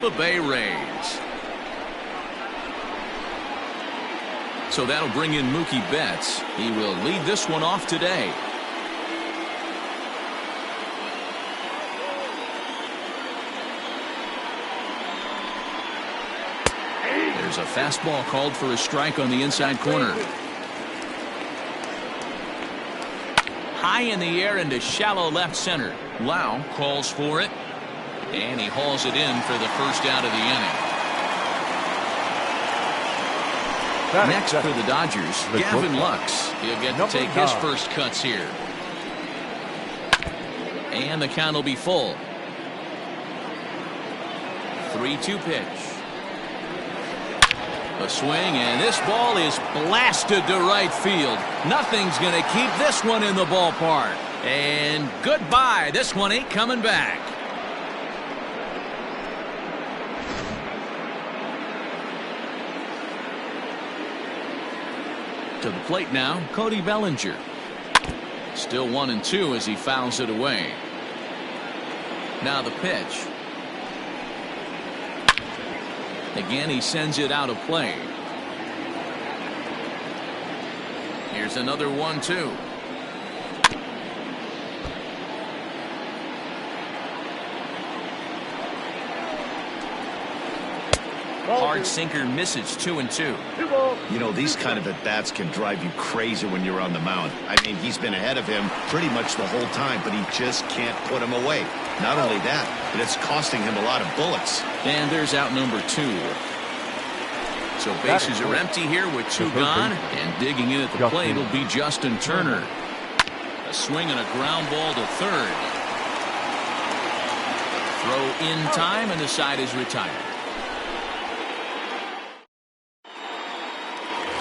The Bay Rays. So that'll bring in Mookie Betts. He will lead this one off today. There's a fastball called for a strike on the inside corner. High in the air into shallow left center. Lau calls for it. And he hauls it in for the first out of the inning. Next for the Dodgers, Gavin Lux. He'll get to take his first cuts here. And the count will be full. 3-2 pitch. A swing, and this ball is blasted to right field. Nothing's going to keep this one in the ballpark. And goodbye. This one ain't coming back. To the plate now, Cody Bellinger. Still 1-2 as he fouls it away. Now the pitch. Again, he sends it out of play. Here's another 1-2. Hard sinker misses. 2-2. You know, these kind of at-bats can drive you crazy when you're on the mound. I mean, he's been ahead of him pretty much the whole time, but he just can't put him away. Not only that, but it's costing him a lot of bullets. And there's out number 2. So bases are empty here with 2 gone, and digging in at the plate will be Justin Turner. A swing and a ground ball to third. Throw in time, and the side is retired.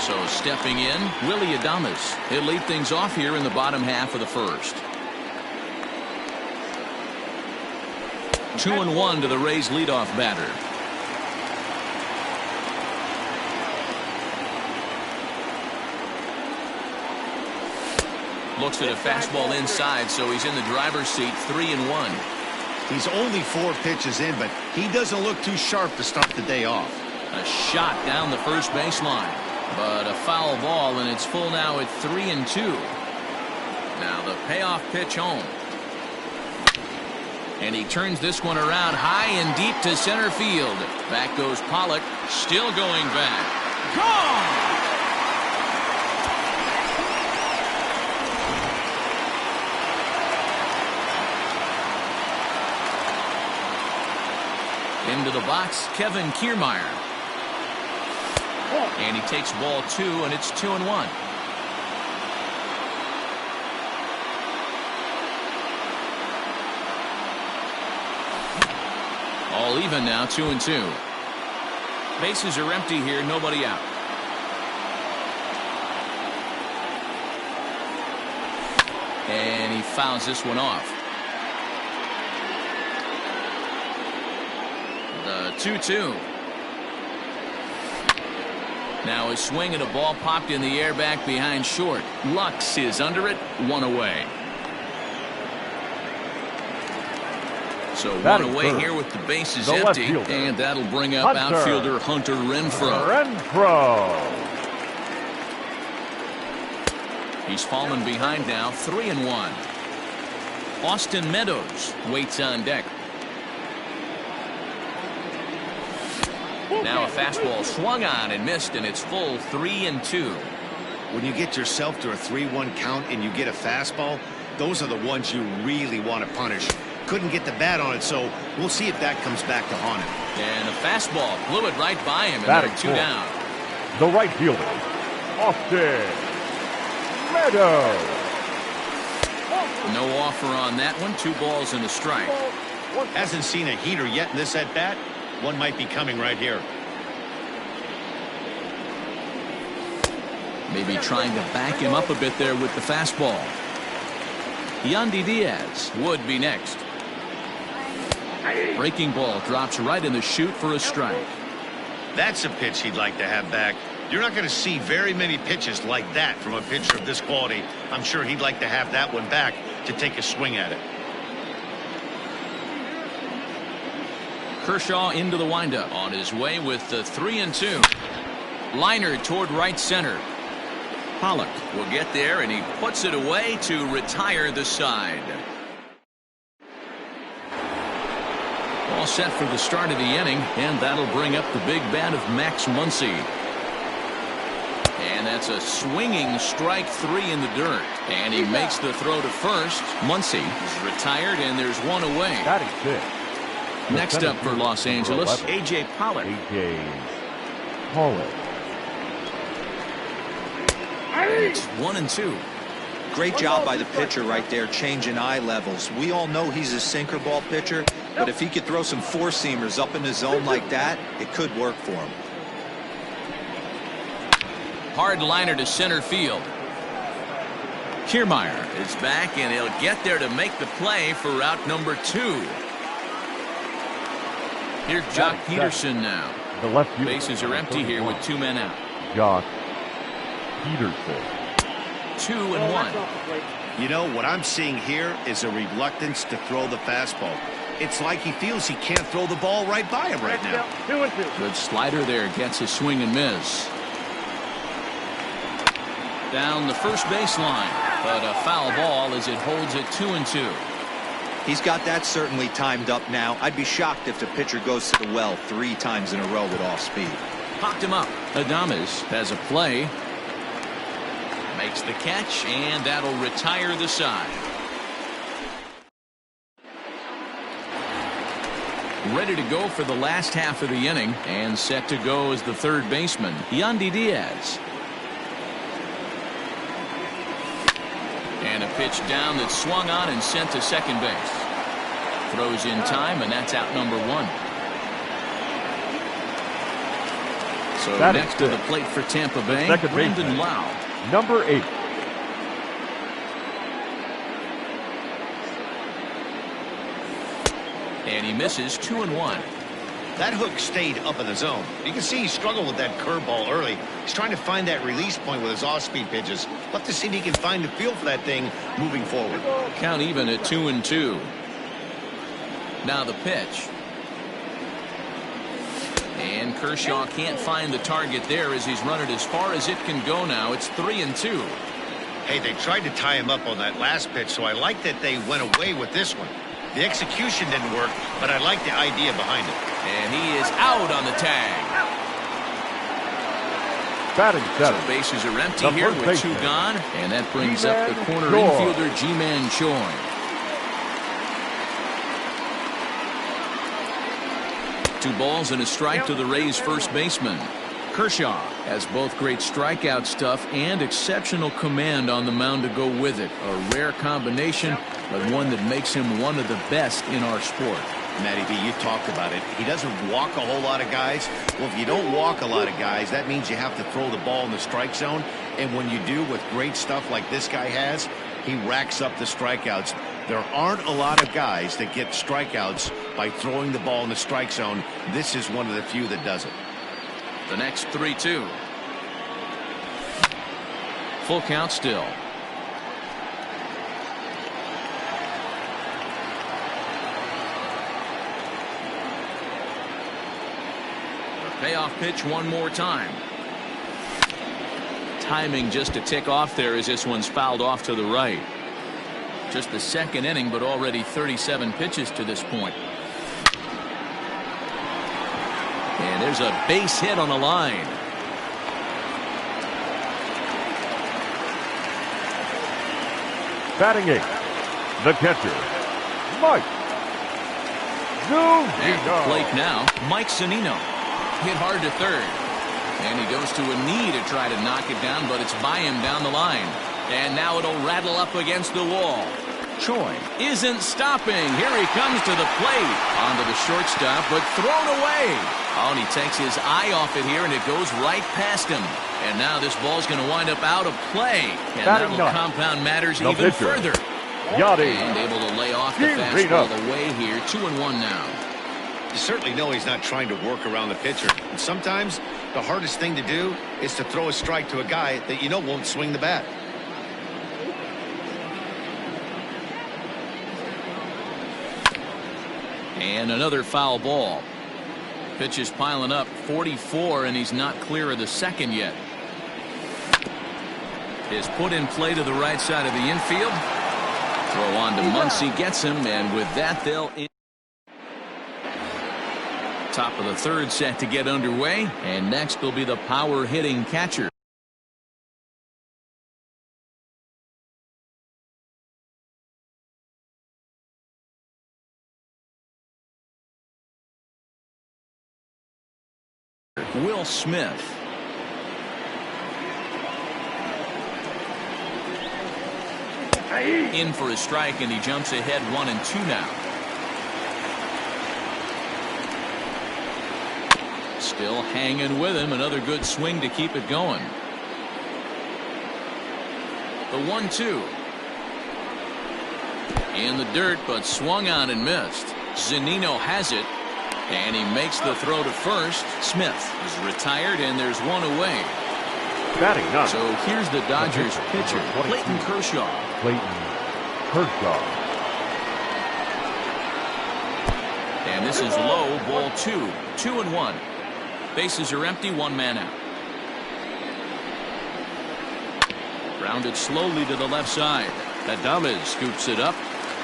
So stepping in, Willie Adames. He'll lead things off here in the bottom half of the first. 2-1 to the Rays leadoff batter. Looks at a fastball inside, so he's in the driver's seat. 3-1. He's only 4 pitches in, but he doesn't look too sharp to start the day off. A shot down the first baseline. But a foul ball, and it's full now at 3-2. Now the payoff pitch home. And he turns this one around high and deep to center field. Back goes Pollock, still going back. Gone! Into the box, Kevin Kiermaier. And he takes ball 2, and it's 2-1. All even now, 2-2. Bases are empty here, nobody out. And he fouls this one off. The 2-2. Now a swing and a ball popped in the air back behind short. Lux is under it, 1 away. So 1 away here with the bases empty, and that'll bring up outfielder Hunter Renfroe. He's fallen behind now, 3-1. Austin Meadows waits on deck. Now a fastball swung on and missed, and it's full. 3-2. When you get yourself to a 3-1 count and you get a fastball, those are the ones you really want to punish. Couldn't get the bat on it, so we'll see if that comes back to haunt him. And a fastball blew it right by him, and they're 2 down. The right fielder, Austin Meadows. No offer on that one. 2 balls and a strike. Hasn't seen a heater yet in this at-bat. One might be coming right here. Maybe trying to back him up a bit there with the fastball. Yandy Diaz would be next. Breaking ball drops right in the chute for a strike. That's a pitch he'd like to have back. You're not going to see very many pitches like that from a pitcher of this quality. I'm sure he'd like to have that one back to take a swing at it. Kershaw into the windup on his way with the 3-2. Liner toward right center. Pollock will get there, and he puts it away to retire the side. All set for the start of the inning, and that'll bring up the big bat of Max Muncy. And that's a swinging strike 3 in the dirt. And he makes the throw to first. Muncy is retired, and there's one away. That is it. Next up for Los Angeles, A.J. Pollock. A.J. Pollock. It's 1-2. Great job by the pitcher right there, changing eye levels. We all know he's a sinker ball pitcher, but if he could throw some four-seamers up in the zone like that, it could work for him. Hard liner to center field. Kiermaier is back, and he'll get there to make the play for route number 2. Here's Jock Peterson now. The left fielder. Bases are empty here with 2 men out. Jock Peterson. 2-1. You know, what I'm seeing here is a reluctance to throw the fastball. It's like he feels he can't throw the ball right by him right now. 2-2. Good slider there, gets a swing and miss. Down the first baseline, but a foul ball as it holds it 2-2. He's got that certainly timed up now. I'd be shocked if the pitcher goes to the well 3 times in a row with off speed. Popped him up. Adames has a play. Makes the catch, and that'll retire the side. Ready to go for the last half of the inning, and set to go as the third baseman, Yandy Diaz. And a pitch down that's swung on and sent to second base. Throws in time, and that's out number 1. So That next to the plate for Tampa Bay, Brandon Lau. Number 8. And he misses 2-1. That hook stayed up in the zone. You can see he struggled with that curveball early. He's trying to find that release point with his off-speed pitches. Love to see if he can find the feel for that thing moving forward. Count even at 2-2. Now the pitch. And Kershaw can't find the target there as he's run it as far as it can go now. It's 3-2. Hey, they tried to tie him up on that last pitch, so I like that they went away with this one. The execution didn't work, but I like the idea behind it. And he is out on the tag. Batting So seven. bases are empty The here first with 2 baseman. gone. And that brings up the corner Choi. infielder, Ji-Man Choi. Two balls and a strike to the Rays' first baseman. Kershaw has both great strikeout stuff and exceptional command on the mound to go with it. A rare combination, but one that makes him one of the best in our sport. Matty B, you talked about it. He doesn't walk a whole lot of guys. Well, if you don't walk a lot of guys, that means you have to throw the ball in the strike zone. And when you do with great stuff like this guy has, he racks up the strikeouts. There aren't a lot of guys that get strikeouts by throwing the ball in the strike zone. This is one of the few that does it. The next 3-2. Full count still. The payoff pitch one more time. Timing just a tick off there as this one's fouled off to the right. Just the second inning, but already 37 pitches to this point. And there's a base hit on the line. Batting 8. The catcher, Mike At the Zunino. plate now, Mike Zunino. Hit hard to third. And he goes to a knee to try to knock it down, but it's by him down the line. And now it'll rattle up against the wall. Choi isn't stopping. Here he comes to the plate. Onto the shortstop, but thrown away. Oh, and he takes his eye off it here, and it goes right past him. And now this ball's going to wind up out of play. And that'll compound matters even further. Yachty. And able to lay off the fastball away here. 2-1 now. You certainly know he's not trying to work around the pitcher. And sometimes the hardest thing to do is to throw a strike to a guy that you know won't swing the bat. And another foul ball. Pitch is piling up, 44, and he's not clear of the second yet. Is put in play to the right side of the infield. Throw on to Muncy, gets him, and with that they'll top of the third set to get underway, and next will be the power hitting catcher. Will Smith. In for a strike, and he jumps ahead 1-2 now. Still hanging with him. Another good swing to keep it going. The 1-2. In the dirt, but swung on and missed. Zunino has it, and he makes the throw to first. Smith is retired, and there's one away. Batting none. So here's the Dodgers pitcher, Clayton Kershaw. And this is low, ball 2. 2-1. Bases are empty, one man out. Grounded slowly to the left side. Adames scoops it up,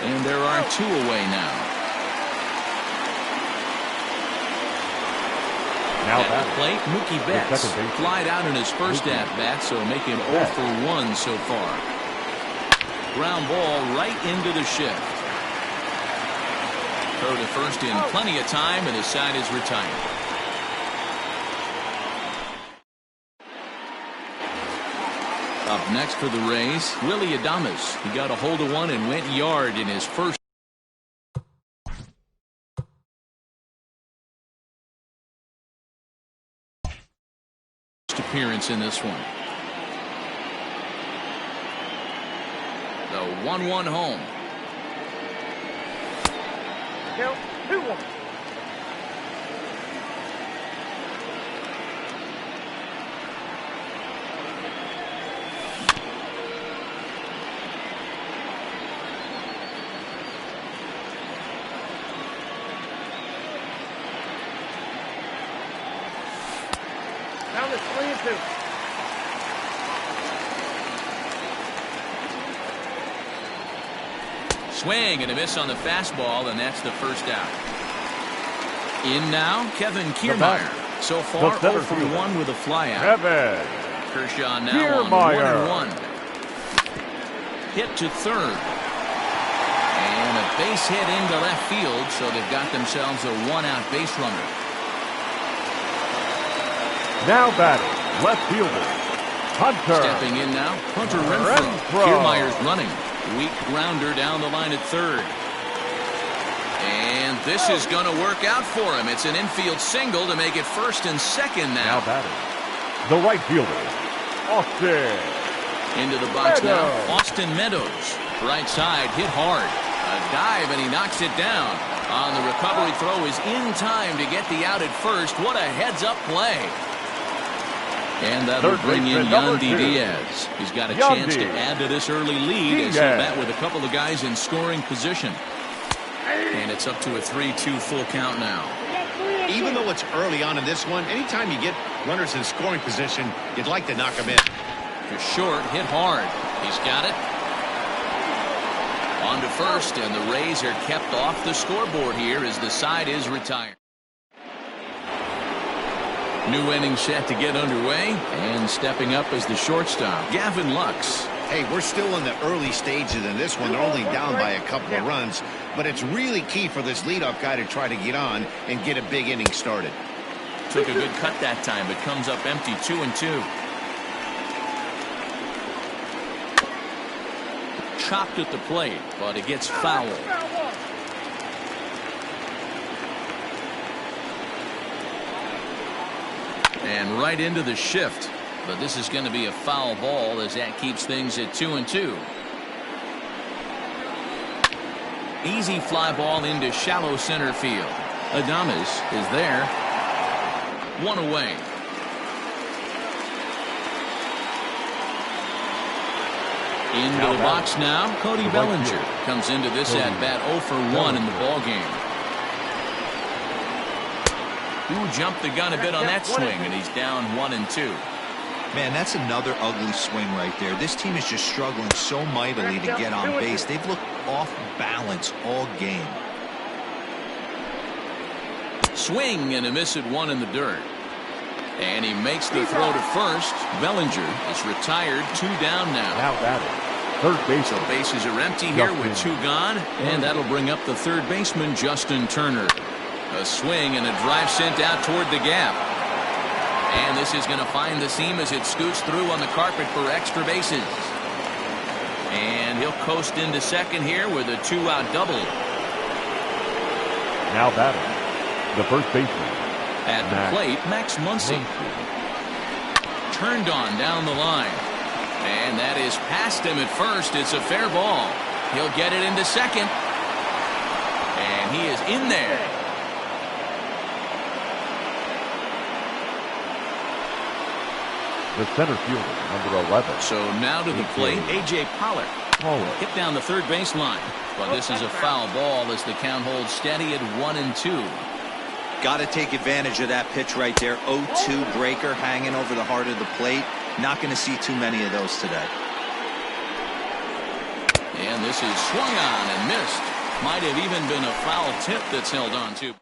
and there are 2 away now. Now at the plate, Mookie Betts flied out in his first at-bat, so making 0 for 1 so far. Ground ball right into the shift. Throw to first in plenty of time, and his side is retired. Up next for the Rays, Willie Adames. He got a hold of one and went yard in his first appearance in this one. The 1-1 home. Count 2-1. Count is 3-2. Swing and a miss on the fastball, and that's the first out. In now, Kevin Kiermaier. So far, 0 for 1 with a flyout. Kevin Kershaw now Kiermaier. on 1-1. Hit to third. And a base hit into left field, so they've got themselves a 1-out base runner. Now batting, left fielder, Hunter. Stepping in now, Hunter Renfroe. Kiermaier's running. Weak grounder down the line at third. And this is going to work out for him. It's an infield single to make it first and second now. Now batting, the right fielder, Austin. Into the box now, Meadows. Austin Meadows. Right side, hit hard. A dive, and he knocks it down. On the recovery throw is in time to get the out at first. What a heads-up play. And that'll bring in Yandy Diaz. He's got a chance to add to this early lead as he'll bat with a couple of guys in scoring position. And it's up to a 3-2 full count now. Even though it's early on in this one, anytime you get runners in scoring position, you'd like to knock them in. To short, hit hard. He's got it. On to first, and the Rays are kept off the scoreboard here as the side is retired. New inning set to get underway, and stepping up as the shortstop, Gavin Lux. Hey, we're still in the early stages in this one. They're only down by a couple of runs, but it's really key for this leadoff guy to try to get on and get a big inning started. Took a good cut that time, but comes up empty, 2-2. Chopped at the plate, but it gets fouled. And right into the shift. But this is going to be a foul ball as that keeps things at 2-2. Easy fly ball into shallow center field. Adames is there. One away. Into the box now, Cody Bellinger comes into this at bat 0 for 1 in the ball game. Who jumped the gun a bit on that swing, and he's down 1-2. Man, that's another ugly swing right there. This team is just struggling so mightily to get on base. They've looked off balance all game. Swing and a miss at one in the dirt. And he makes the throw to first. Bellinger is retired, 2 down now. Now batting, third base. So bases are empty here with 2 gone, and that'll bring up the third baseman, Justin Turner. A swing and a drive sent out toward the gap. And this is going to find the seam as it scoots through on the carpet for extra bases. And he'll coast into second here with a 2-out double. Now batting, the first baseman. At the plate, Max Muncy. Turned on down the line. And that is past him at first. It's a fair ball. He'll get it into second. And he is in there. The center fielder, number 11. So now to the plate, A.J. Pollard. Hit down the third baseline. But this is a foul ball as the count holds steady at 1-2. Got to take advantage of that pitch right there. 0-2 breaker hanging over the heart of the plate. Not going to see too many of those today. And this is swung on and missed. Might have even been a foul tip that's held on to.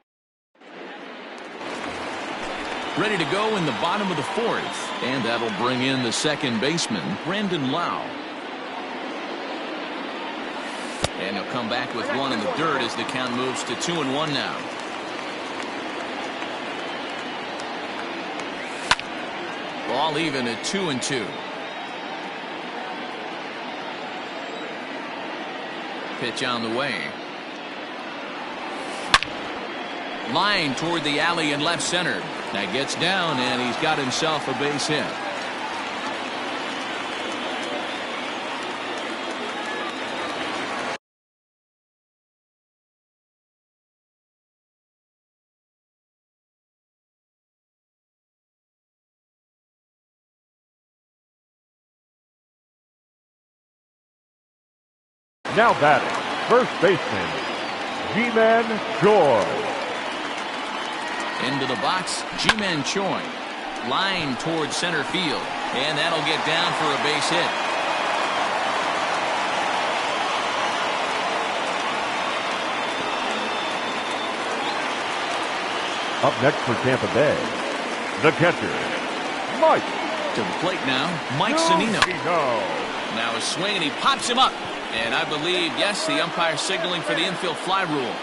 Ready to go in the bottom of the fourth. And that'll bring in the second baseman, Brandon Lau. And he'll come back with one in the dirt as the count moves to 2-1 now. Ball even at 2-2. Pitch on the way. Line toward the alley in left center. That gets down, and he's got himself a base hit. Now batting, first baseman, Ji-Man Choi. Into the box, Ji-Man Choi. Line towards center field. And that'll get down for a base hit. Up next for Tampa Bay, the catcher, Mike. To the plate now, Mike Zunino. Now a swing, and he pops him up. And I believe, yes, the umpire signaling for the infield fly rule.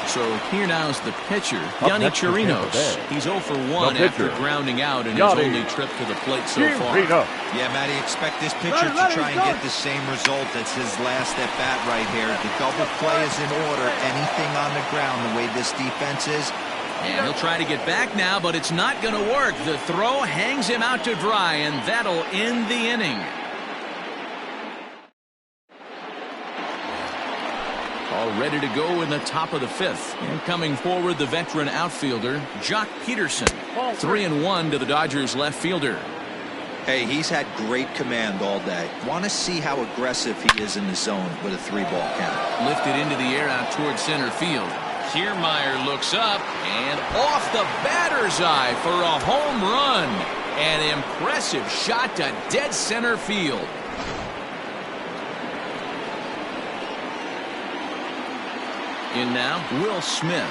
So here now is the pitcher, Yonny Chirinos. He's 0 for 1 after grounding out in his only trip to the plate so far. Yeah, Matty, expect this pitcher to try and get the same result as his last at bat right here. The double play is in order. Anything on the ground, the way this defense is. And he'll try to get back now, but it's not going to work. The throw hangs him out to dry, and that'll end the inning. All ready to go in the top of the fifth. And coming forward, the veteran outfielder, Jock Peterson. 3-1 to the Dodgers left fielder. Hey, he's had great command all day. Want to see how aggressive he is in the zone with a 3-ball count. Lifted into the air out towards center field. Kiermaier looks up and off the batter's eye for a home run. An impressive shot to dead center field. In now, Will Smith.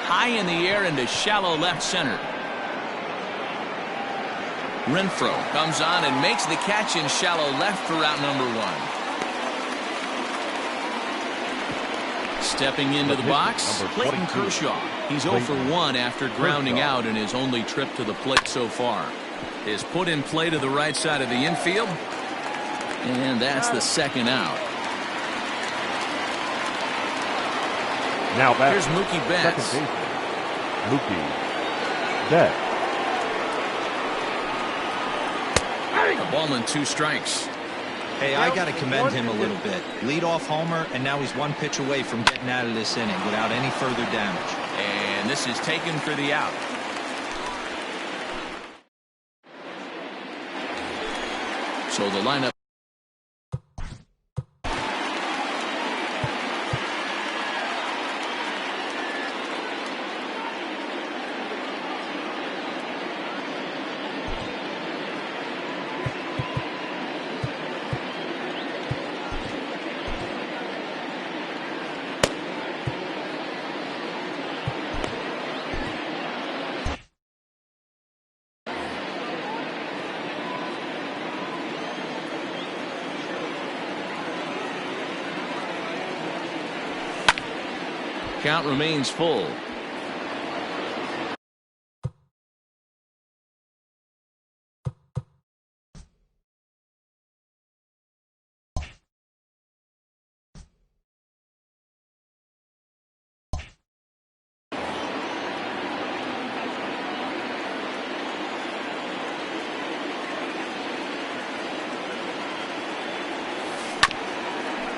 High in the air into shallow left center. Renfroe comes on and makes the catch in shallow left for out number 1. Stepping into the box, Clayton Kershaw. He's 0 for 1 after grounding out in his only trip to the plate so far. Is put in play to the right side of the infield. And that's the second out. Now back. Here's Mookie Betts. Second baseman, Mookie Betts. A ball and 2 strikes. Hey, I got to commend him a little bit. Leadoff homer, and now he's 1 pitch away from getting out of this inning without any further damage. And this is taken for the out. So the lineup. count remains full.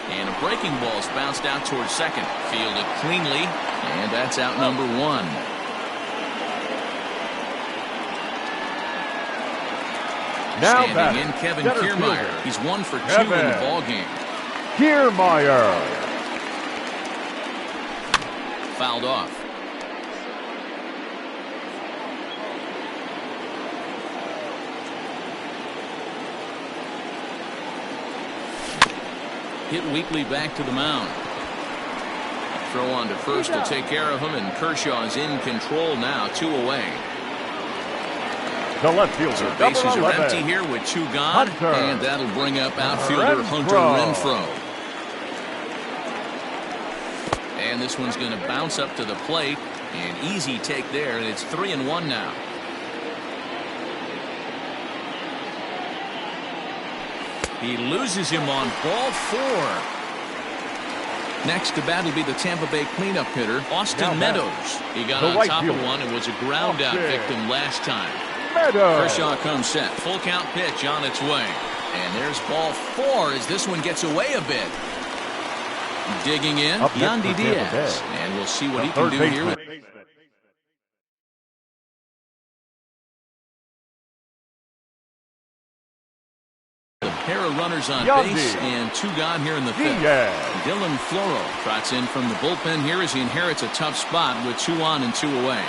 And a breaking ball's bounced out towards second. Fielded cleanly, and that's out number one. Now standing in Kevin Kiermaier. He's 1 for 2 in the ball game. Kiermaier. Fouled off. Hit weakly back to the mound. Throw on to first to take care of him, and Kershaw's in control now, 2 away. The left fielder, So bases are 11. empty here with 2 gone, Hunter. and that'll bring up outfielder Hunter Renfroe. And this one's going to bounce up to the plate. An easy take there, and it's 3-1 now. He loses him on ball 4. Next to bat will be the Tampa Bay cleanup hitter, Austin Meadows. He got on top of one and was a ground out victim last time. Kershaw comes set. Full count pitch on its way. And there's ball 4 as this one gets away a bit. Digging in, Yandy Diaz. And we'll see what he can do here. A pair of runners on base and 2 gone here in the 5th. Dylan Floro trots in from the bullpen here as he inherits a tough spot with 2 on and 2 away.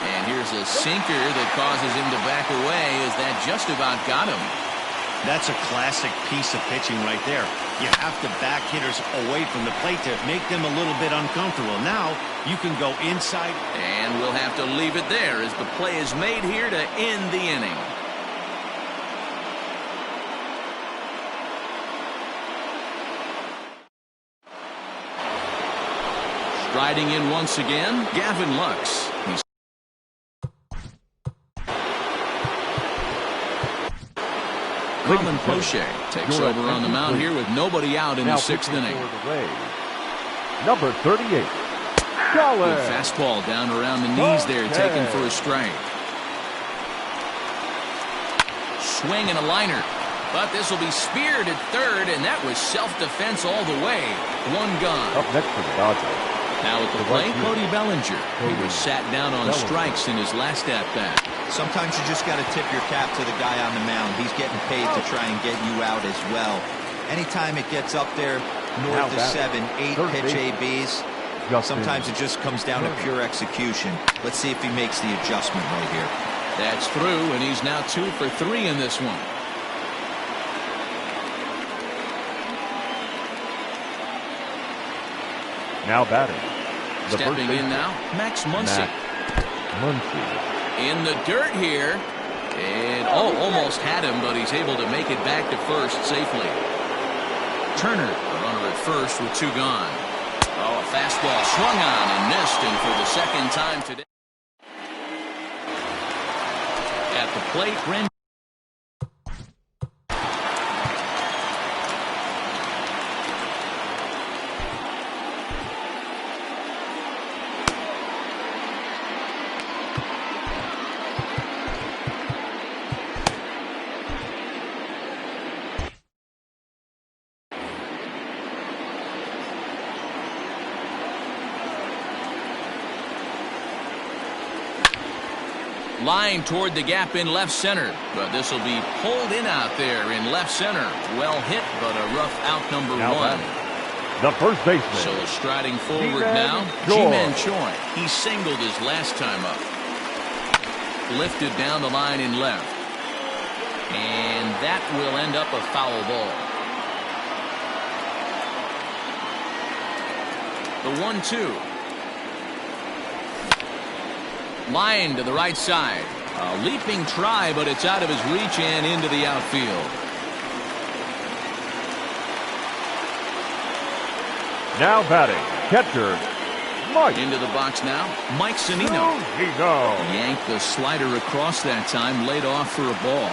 And here's a sinker that causes him to back away as that just about got him. That's a classic piece of pitching right there. You have to back hitters away from the plate to make them a little bit uncomfortable. Now you can go inside. And we'll have to leave it there as the play is made here to end the inning. Striding in once again, Gavin Lux. He's Colin Poche takes over on the mound here with nobody out in the 6th inning. Number 38. Good fastball down around the knees there, taken for a strike. Swing and a liner. But this will be speared at 3rd, and that was self-defense all the way. 1 gone. Up next for the Dodgers. Now at the plate, Cody Bellinger. He was sat down on strikes in his last at-bat. Sometimes you just got to tip your cap to the guy on the mound. He's getting paid to try and get you out as well. Anytime it gets up there north of 7, 8 pitch ABs, sometimes it just comes down to pure execution. Let's see if he makes the adjustment right here. That's through, and he's now 2 for 3 in this one. Now batting. Stepping in now, Max Muncy. In the dirt here. And, almost had him, but he's able to make it back to first safely. Turner, the runner at first with 2 gone. A fastball swung on and missed, and for the 2nd time today. At the plate, Brent. Line toward the gap in left center, but this will be pulled in out there in left center. Well hit, but a rough out number 1. The first baseman. So striding forward now, Ji-Man Choi. He singled his last time up. Lifted down the line in left. And that will end up a foul ball. The 1-2. Line to the right side. A leaping try, but it's out of his reach and into the outfield. Now batting, catcher, Mike. Into the box now, Mike Zunino. Yanked the slider across that time, laid off for a ball.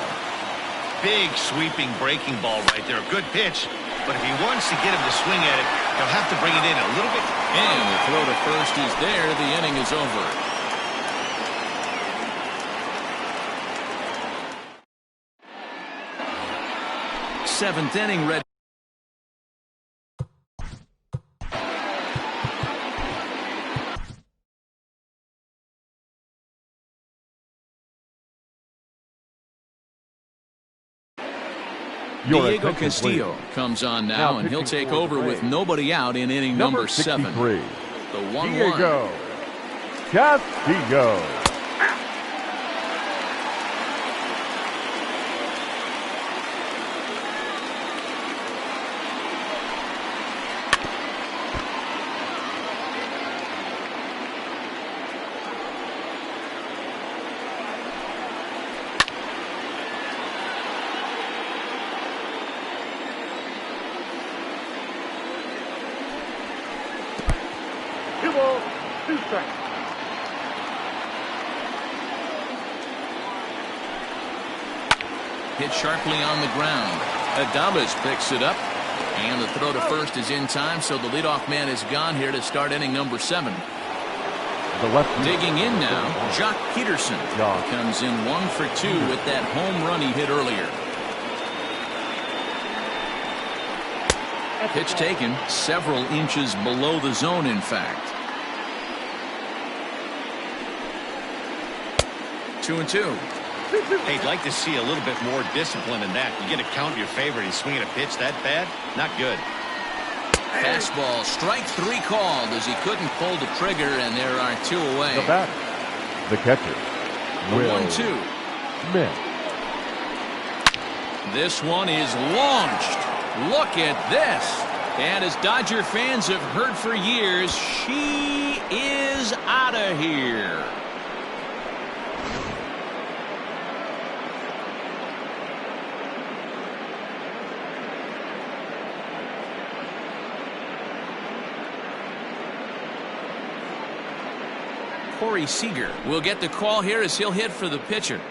Big sweeping breaking ball right there. Good pitch. But if he wants to get him to swing at it, he'll have to bring it in a little bit. And the throw to first is there. The inning is over. Seventh inning, ready. Diego Castillo comes on now, and he'll take over with nobody out in inning number 7. The 1-1. Diego Castillo. Hit sharply on the ground. Adames picks it up, and the throw to first is in time, so the leadoff man is gone here to start inning number 7. Digging in now, Jock Peterson comes in 1 for 2 with that home run he hit earlier. Pitch taken several inches below the zone, in fact. 2-2. Hey, I'd like to see a little bit more discipline in that. You get a count in your favor and he's swinging a pitch that bad? Not good. Fastball, strike 3 called as he couldn't pull the trigger, and there are 2 away. The batter, the catcher, the 1-2. Smith. This one is launched. Look at this. And as Dodger fans have heard for years, she is out of here. Corey Seager will get the call here as he'll hit for the pitcher.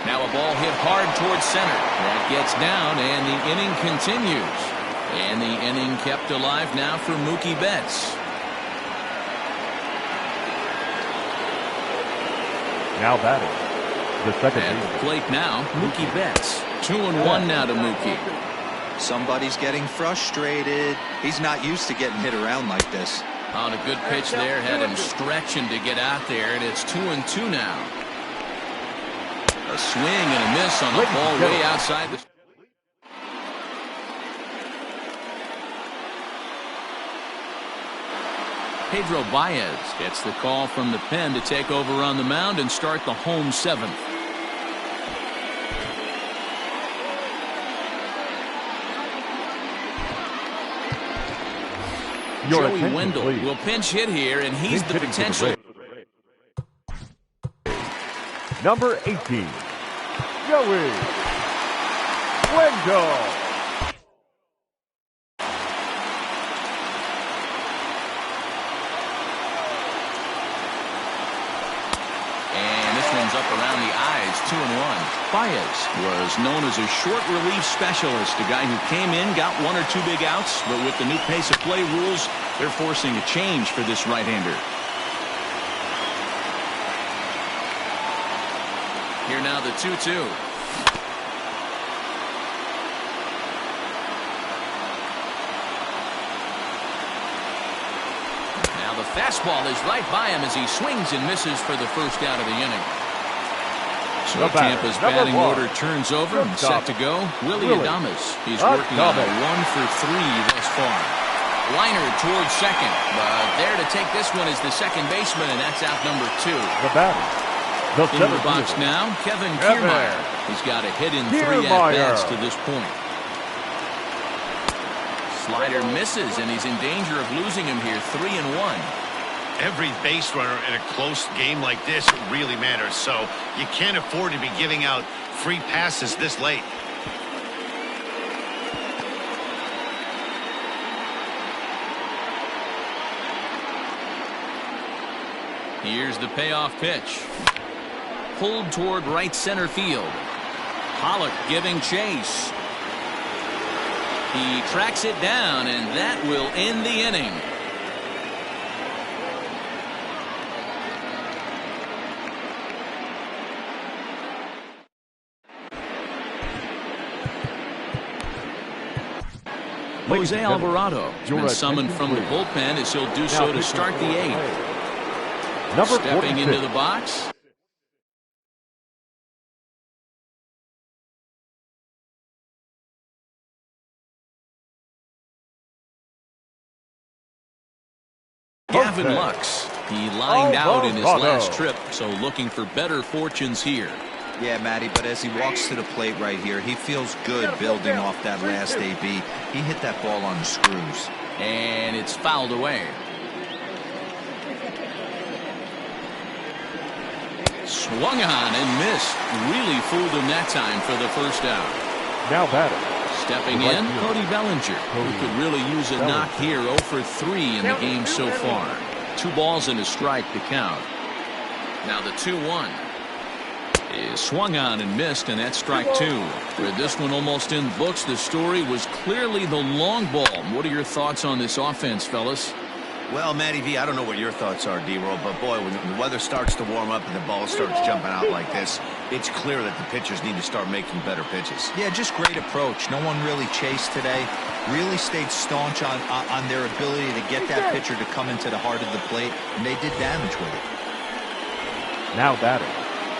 Now a ball hit hard towards center. That gets down, and the inning continues. And the inning kept alive now for Mookie Betts. Now batting. The second at the plate now, Mookie Betts. 2-1 now to Mookie. Somebody's getting frustrated. He's not used to getting hit around like this. On a good pitch there, had him stretching to get out there, and it's 2-2 now. A swing and a miss on the ball way outside the... Pedro Baez gets the call from the pen to take over on the mound and start the home 7th. Joey Wendell will pinch hit here, and he's the potential. Number 18, Joey Wendell. Up around the eyes, 2-1. Baez was known as a short relief specialist, a guy who came in, got 1 or 2 big outs, but with the new pace of play rules, they're forcing a change for this right-hander. Here now the 2-2. Now the fastball is right by him as he swings and misses for the first out of the inning. So Tampa's batting order turns over and set to go. Willie Adames. He's working on a 1 for 3 thus far. Liner towards second, but there to take this one is the second baseman, and that's out number 2. The batter. In the box now, Kevin Kiermaier. He's got a hit in 3 at-bats to this point. Slider misses, and he's in danger of losing him here. 3-1. Every base runner in a close game like this really matters, so you can't afford to be giving out free passes this late. Here's the payoff pitch. Pulled toward right center field. Pollock giving chase. He tracks it down, and that will end the inning. Jose Alvarado has been summoned from the bullpen as he'll do so to start the eighth. Stepping into the box. Gavin Lux. He lined out in his last trip, so looking for better fortunes here. Yeah, Matty, but as he walks to the plate right here, he feels good building off that last AB. He hit that ball on the screws. And it's fouled away. Swung on and missed. Really fooled him that time for the first out. Now batting. Stepping in, Cody Bellinger, who could really use a knock here. 0 for 3 in the game so far. 2 balls and a strike to count. Now the 2-1 is swung on and missed, and that's strike 2. With this one almost in the books, the story was clearly the long ball. What are your thoughts on this offense, fellas? Well, Matty V, I don't know what your thoughts are, D-Roll, but boy, when the weather starts to warm up and the ball starts jumping out like this, it's clear that the pitchers need to start making better pitches. Yeah, just great approach. No one really chased today. Really stayed staunch on their ability to get that pitcher to come into the heart of the plate, and they did damage with it. Now batting.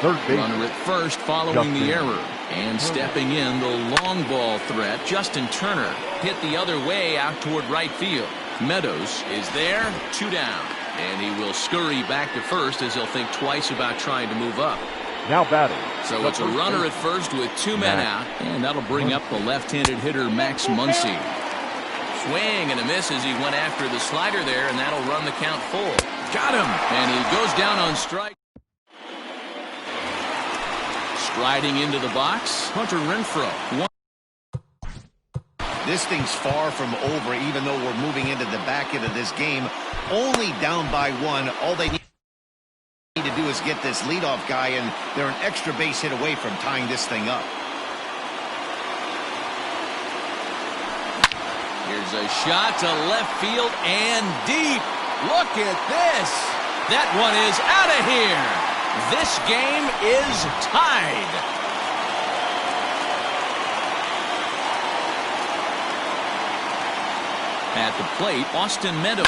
Third base. Runner at first following the error. And stepping in, the long ball threat. Justin Turner hit the other way out toward right field. Meadows is there, 2 down. And he will scurry back to first as he'll think twice about trying to move up. Now batting. So it's a runner at first with 2 men out. And that'll bring up the left-handed hitter Max Muncy. Swing and a miss as he went after the slider there, and that'll run the count full. Got him! And he goes down on strike. Striding into the box, Hunter Renfroe. This thing's far from over, even though we're moving into the back end of this game. Only down by 1. All they need to do is get this leadoff guy, and they're an extra base hit away from tying this thing up. Here's a shot to left field and deep. Look at this. That one is out of here. This game is tied. At the plate, Austin Meadows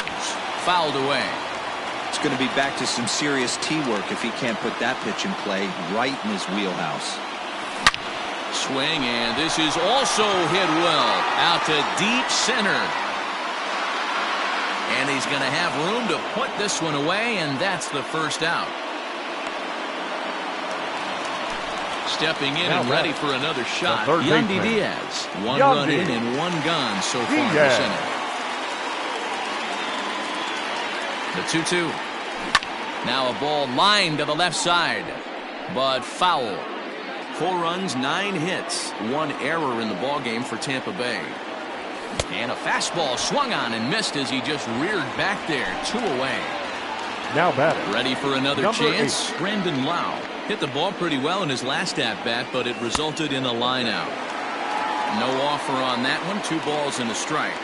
fouled away. It's going to be back to some serious T-work if he can't put that pitch in play right in his wheelhouse. Swing, and this is also hit well out to deep center. And he's going to have room to put this one away, and that's the first out. Stepping in and ready for another shot, Yandy Diaz. 1 run in and 1 gone so far this inning. The 2-2. Now a ball lined to the left side, but foul. 4 runs, 9 hits, 1 error in the ballgame for Tampa Bay. And a fastball swung on and missed as he just reared back there. 2 away. Now batting. Ready for another chance. 8. Brandon Lau hit the ball pretty well in his last at-bat, but it resulted in a line out. No offer on that one. 2 balls and a strike.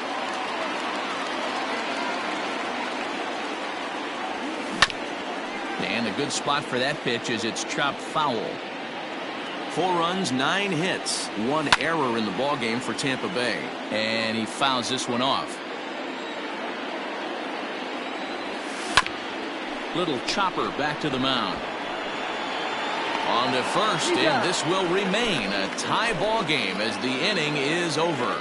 And a good spot for that pitch is it's chopped foul. 4 runs, 9 hits, 1 error in the ballgame for Tampa Bay. And he fouls this one off. Little chopper back to the mound. On to first, and this will remain a tie ball game as the inning is over.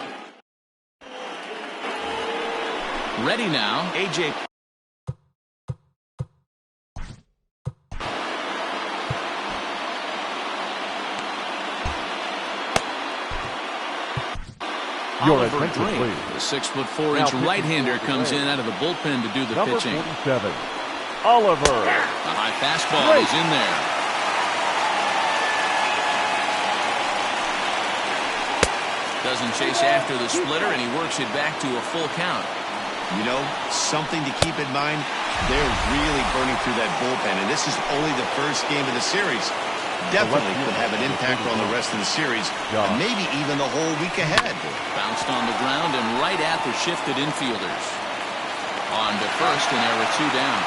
Ready now, A.J. Oliver Drake, the 6'4" right-hander, comes in out of the bullpen to do the pitching. 47. Oliver. A high fastball is in there. Doesn't chase after the splitter, and he works it back to a full count. You know, something to keep in mind, they're really burning through that bullpen, and this is only the first game of the series. Definitely could have an impact on the rest of the series, and maybe even the whole week ahead. Bounced on the ground and right at the shifted infielders. On to first, and there were 2 down.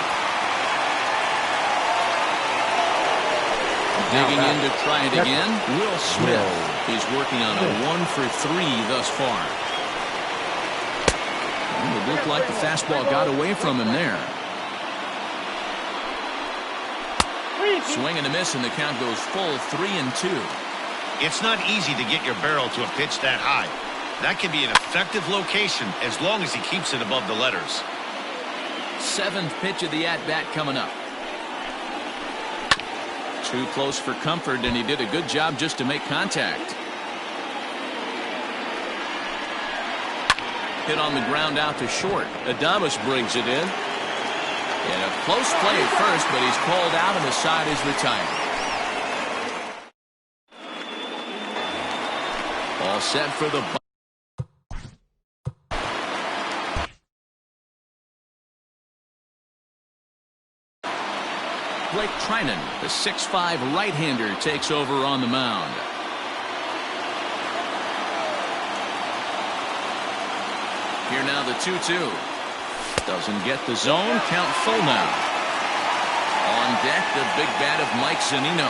Digging in to try it again, Will Smith. He's working on a 1-for-3 thus far. And it looked like the fastball got away from him there. Swing and a miss, and the count goes full 3-2. It's not easy to get your barrel to a pitch that high. That can be an effective location as long as he keeps it above the letters. 7th pitch of the at-bat coming up. Too close for comfort, and he did a good job just to make contact. Hit on the ground out to short. Adames brings it in. And a close play at first, but he's called out and the side is retired. All set for the Blake Trinan, the 6'5" right-hander, takes over on the mound. Here now the 2-2. Doesn't get the zone. Count full now. On deck, the big bat of Mike Zunino.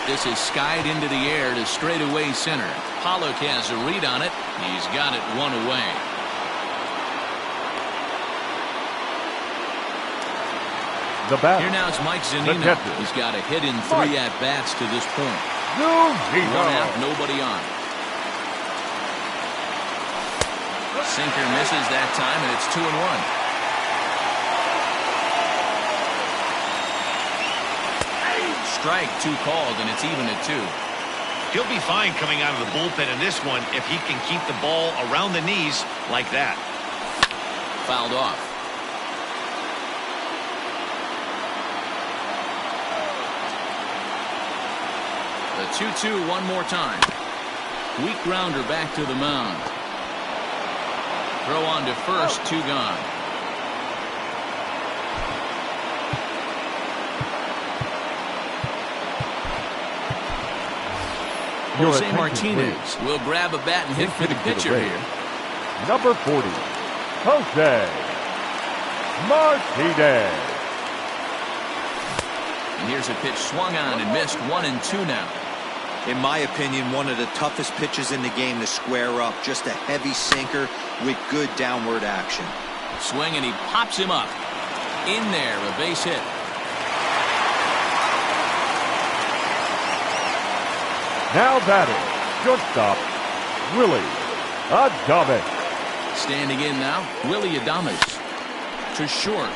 This is skied into the air to straightaway center. Pollock has a read on it. He's got it 1 away. Here now is Mike Zunino. He's got a hit in 3 at-bats to this point. 1 out, nobody on. Sinker misses that time, and it's 2-1. Strike 2 called, and it's even at 2. He'll be fine coming out of the bullpen in this one if he can keep the ball around the knees like that. Fouled off. The 2-2 one more time. Weak grounder back to the mound. Throw on to first, 2 gone. Jose Martinez will grab a bat and hit for the pitcher here. Number 40, Jose Martinez. And here's a pitch swung on and missed. 1-2 now. In my opinion, one of the toughest pitches in the game to square up. Just a heavy sinker with good downward action. Swing, and he pops him up. In there, a base hit. Now batting, shortstop, Willie Adames. Standing in now, Willie Adames. To short.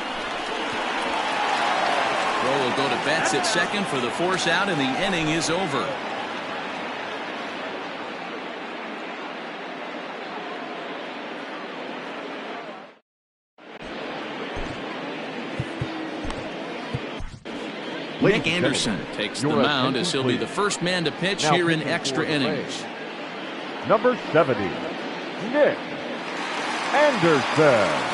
Throw will go to Betts at second for the force out, and the inning is over. Nick Anderson takes the mound as he'll be the first man to pitch here in extra innings. Number 70, Nick Anderson.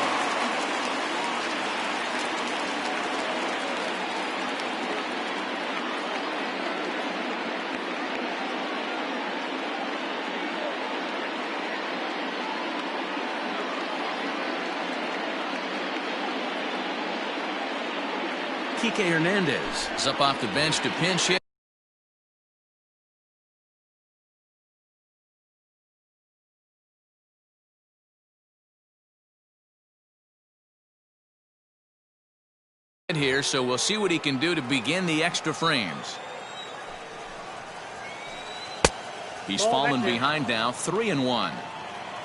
Kike Hernandez is up off the bench to pinch hit. Here, so we'll see what he can do to begin the extra frames. He's fallen behind now, 3-1.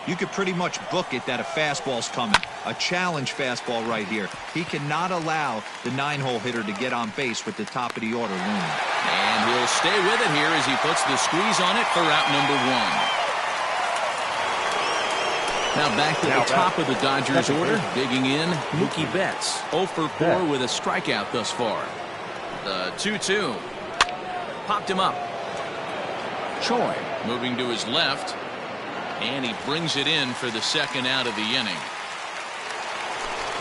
You could pretty much book it that a fastball's coming. A challenge fastball right here. He cannot allow the 9-hole hitter to get on base with the top of the order looming. And he'll stay with it here as he puts the squeeze on it for out number 1. Now back to the top of the Dodgers order. Digging in, Mookie Betts. 0 for 4 with a strikeout thus far. The 2-2. Popped him up. Choi moving to his left. And he brings it in for the second out of the inning.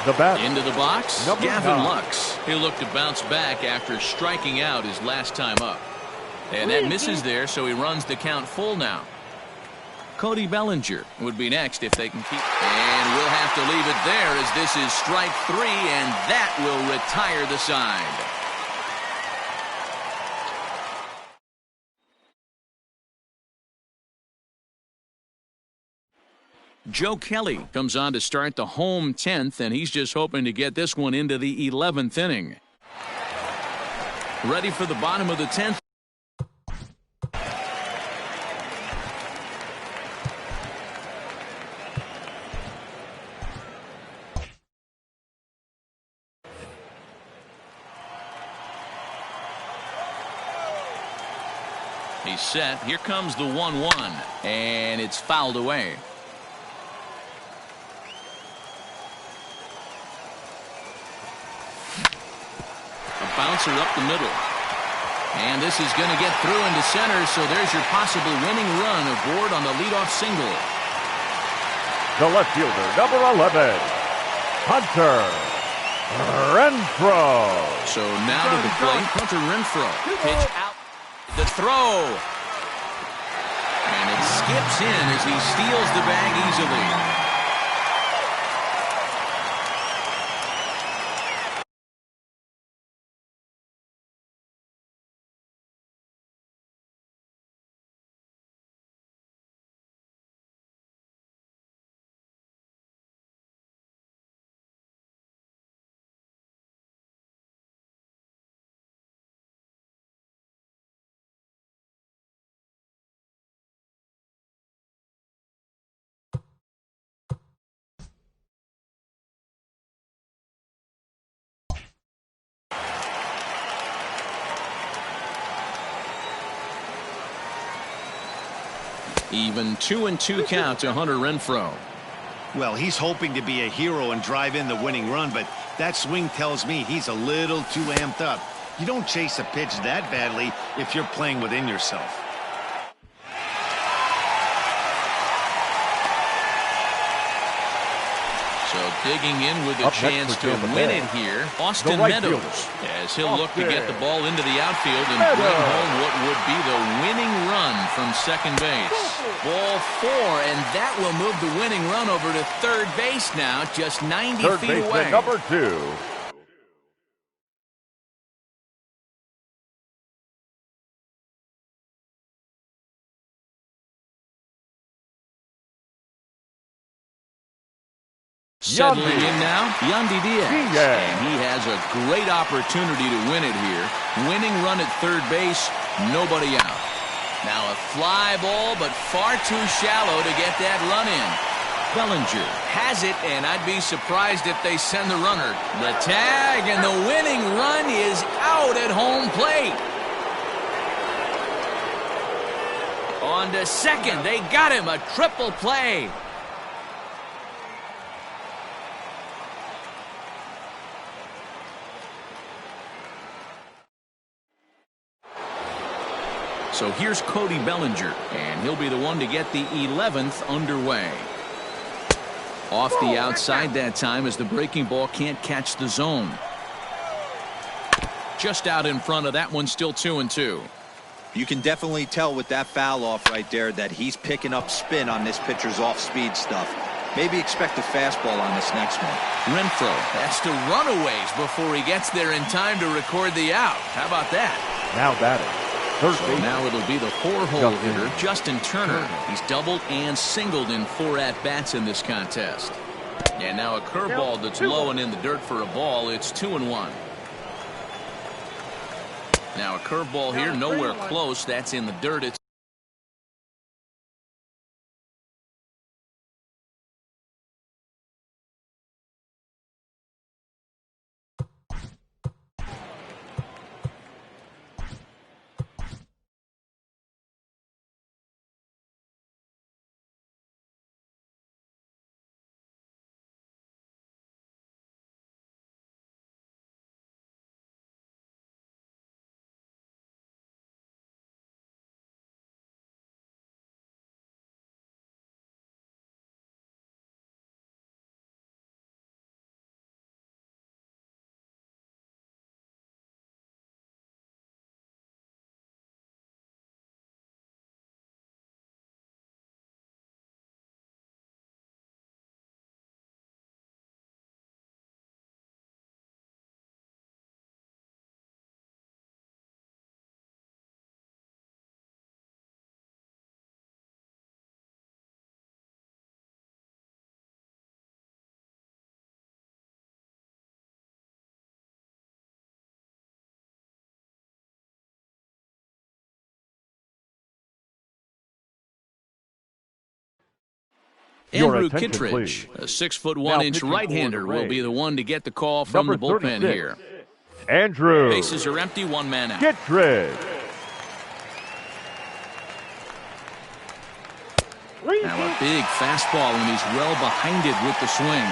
The bat. Into the box, Number Gavin 9. Lux. He'll look to bounce back after striking out his last time up. And that misses there, so he runs the count full now. Cody Bellinger would be next if they can keep. And we'll have to leave it there as this is strike 3, and that will retire the side. Joe Kelly comes on to start the home 10th, and he's just hoping to get this one into the 11th inning. Ready for the bottom of the 10th. He's set. Here comes the 1-1, and it's fouled away. Bouncer up the middle. And this is going to get through into center, so there's your possible winning run aboard on the leadoff single. The left fielder, number 11, Hunter Renfroe. So now to the plate, Hunter Renfroe. Pitch out. The throw. And it skips in as he steals the bag easily. Even 2-2 count to Hunter Renfroe. Well, he's hoping to be a hero and drive in the winning run, but that swing tells me he's a little too amped up. You don't chase a pitch that badly if you're playing within yourself. So digging in with a chance to win it here, Austin Meadows, as he'll look to get the ball into the outfield and bring home what would be the winning run from second base. Ball 4, and that will move the winning run over to third base now, just 90 feet away. Number 2. Settling in now, Yandy Diaz. And he has a great opportunity to win it here. Winning run at third base, nobody out. Now a fly ball, but far too shallow to get that run in. Bellinger has it, and I'd be surprised if they send the runner. The tag, and the winning run is out at home plate. On to second, they got him, a triple play. So here's Cody Bellinger, and he'll be the one to get the 11th underway. Off the outside that time as the breaking ball can't catch the zone. Just out in front of that one, still 2-2. You can definitely tell with that foul off right there that he's picking up spin on this pitcher's off-speed stuff. Maybe expect a fastball on this next one. Renfroe has to run a ways before he gets there in time to record the out. How about that? Now batting. So now it'll be the 4-hole hitter, Justin Turner. He's doubled and singled in 4 at-bats in this contest. And now a curveball that's low and in the dirt for a ball. It's 2-1. Now a curveball here, nowhere close. That's in the dirt. It's Andrew attention, Kittredge, please. a 6'1" Now right-hander, will be the one to get the call from Number the bullpen 36, here. Andrew Bases are empty, 1 man out. Kittredge. Now a big fastball, and he's well behind it with the swing.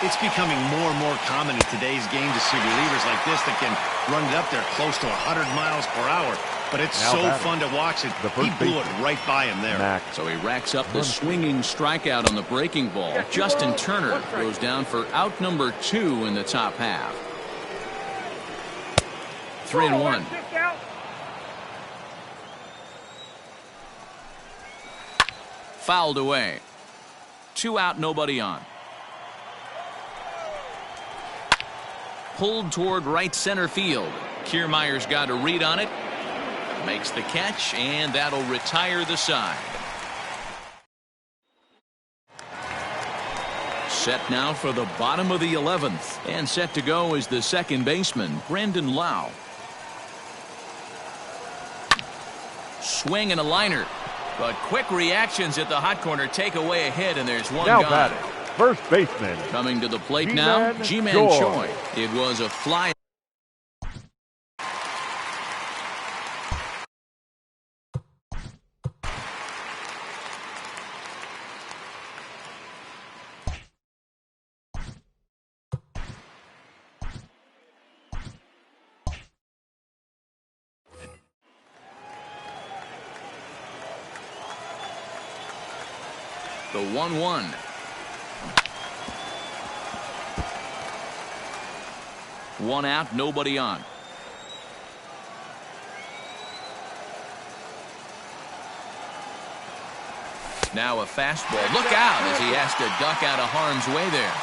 It's becoming more and more common in today's game to see relievers like this that can run it up there close to 100 miles per hour. But it's Now so batting. fun to watch it. The He first blew it baseman, right by him there. Max. So he racks up the swinging strikeout on the breaking ball. Justin Turner goes down for out number 2 in the top half. 3-1. Fouled away. 2 out, nobody on. Pulled toward right center field. Kiermaier's got a read on it. Makes the catch, and that'll retire the side. Set now for the bottom of the 11th. And set to go is the second baseman, Brandon Lau. Swing and a liner. But quick reactions at the hot corner take away a hit, and there's one Now gone. batting, first baseman. Coming to the plate now, Ji-Man Choi. It was a fly. The 1-1. One out, nobody on. Now a fastball. Look out as he has to duck out of harm's way there.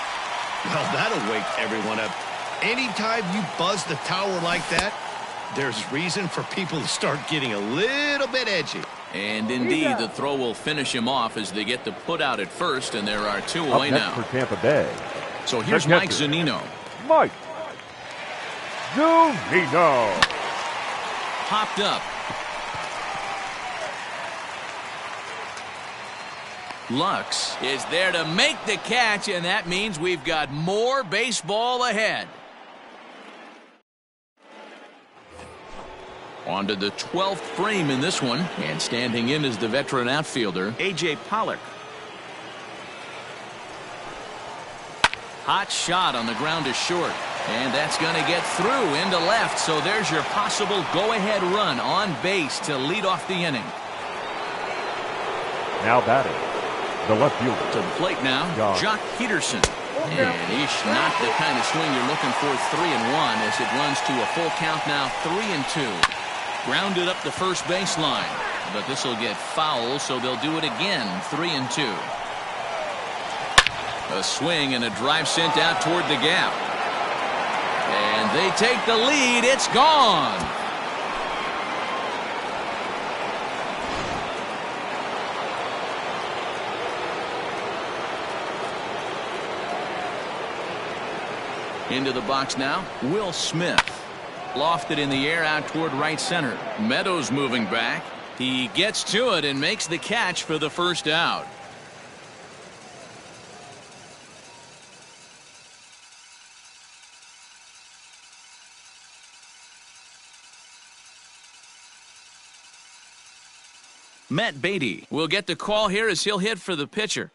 Well, that'll wake everyone up. Anytime you buzz the tower like that, there's reason for people to start getting a little bit edgy. And indeed, the throw will finish him off as they get the put out at first, and there are 2 Up away next now. for Tampa Bay, So here's the Mike catcher. Zunino. Mike Zunino. Popped up. Lux is there to make the catch, and that means we've got more baseball ahead. On to the 12th frame in this one, and standing in is the veteran outfielder, A.J. Pollock. Hot shot on the ground is short, and that's going to get through into left, so there's your possible go-ahead run on base to lead off the inning. Now batting, the left fielder. To the plate now, Jock Peterson. And ish, not the kind of swing you're looking for. 3-1 as it runs to a full count now. 3-2. Grounded up the first baseline, but this will get foul, so they'll do it again. 3-2. A swing and a drive sent out toward the gap. And they take the lead. It's gone. Into the box now, Will Smith. Lofted in the air out toward right center. Meadows moving back. He gets to it and makes the catch for the first out. Matt Beatty will get the call here as he'll hit for the pitcher.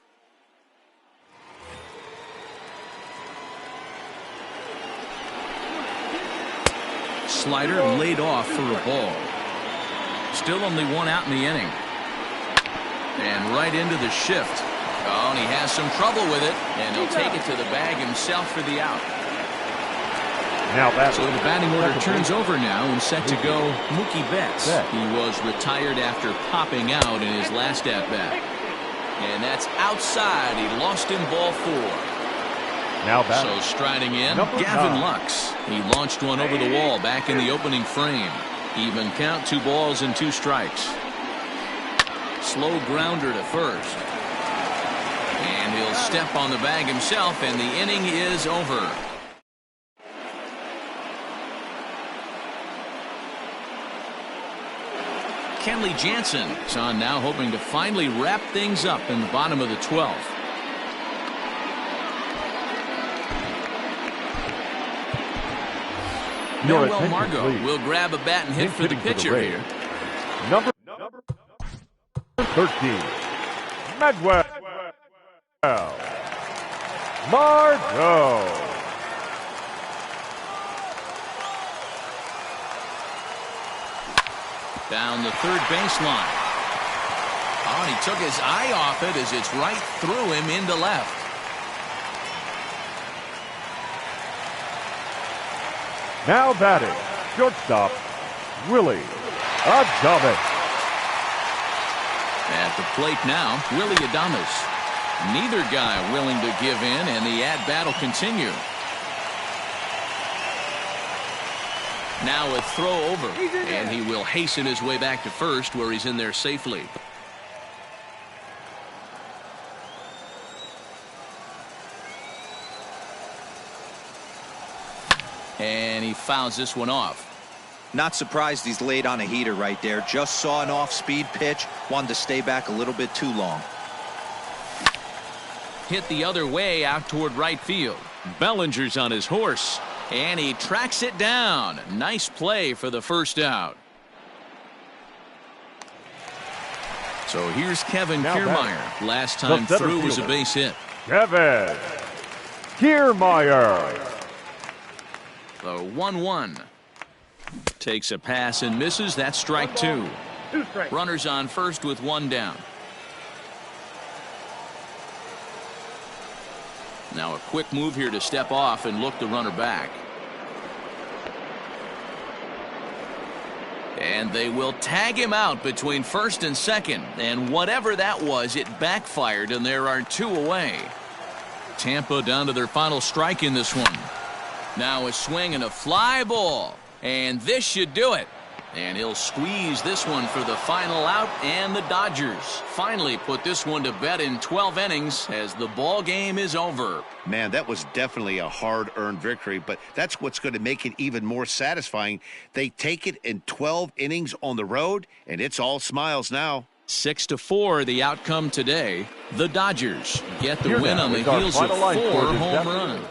Slider laid off for a ball. Still only 1 out in the inning. And right into the shift. Oh, and he has some trouble with it, and he'll take it to the bag himself for the out. Now batting. So the batting order turns over now, and set to go Mookie Betts. He was retired after popping out in his last at-bat. And that's outside. He lost in ball 4. Now batting. So striding in, Number Gavin 9. Lux. He launched one over the wall back in the opening frame. Even count, 2 balls and 2 strikes. Slow grounder to first. And he'll step on the bag himself, and the inning is over. Kenley Jansen is on now, hoping to finally wrap things up in the bottom of the 12th. Manuel Margot will grab a bat and hit for the pitcher here. Number 13, Manuel Margot. Down the third baseline. Oh, and he took his eye off it as it's right through him into left. Now batting, shortstop, Willie Adames. At the plate now, Willie Adames. Neither guy willing to give in, and the at-bat will continue. Now a throw over, and he will hasten his way back to first, where he's in there safely. And he fouls this one off. Not surprised he's laid on a heater right there. Just saw an off-speed pitch. Wanted to stay back a little bit too long. Hit the other way out toward right field. Bellinger's on his horse, and he tracks it down. Nice play for the first out. So here's Kevin Kiermaier. Last time through was a base hit. Kevin Kiermaier. The 1-1. Takes a pass and misses. That's strike two. Runners on first with one down. Now a quick move here to step off and look the runner back. And they will tag him out between first and second. And whatever that was, it backfired, and there are two away. Tampa down to their final strike in this one. Now a swing and a fly ball. And this should do it. And he'll squeeze this one for the final out, and the Dodgers finally put this one to bed in 12 innings as the ball game is over. Man, that was definitely a hard-earned victory, but that's what's going to make it even more satisfying. They take it in 12 innings on the road, and it's all smiles now. 6-4 the outcome today. The Dodgers get the win on the heels of 4 home runs.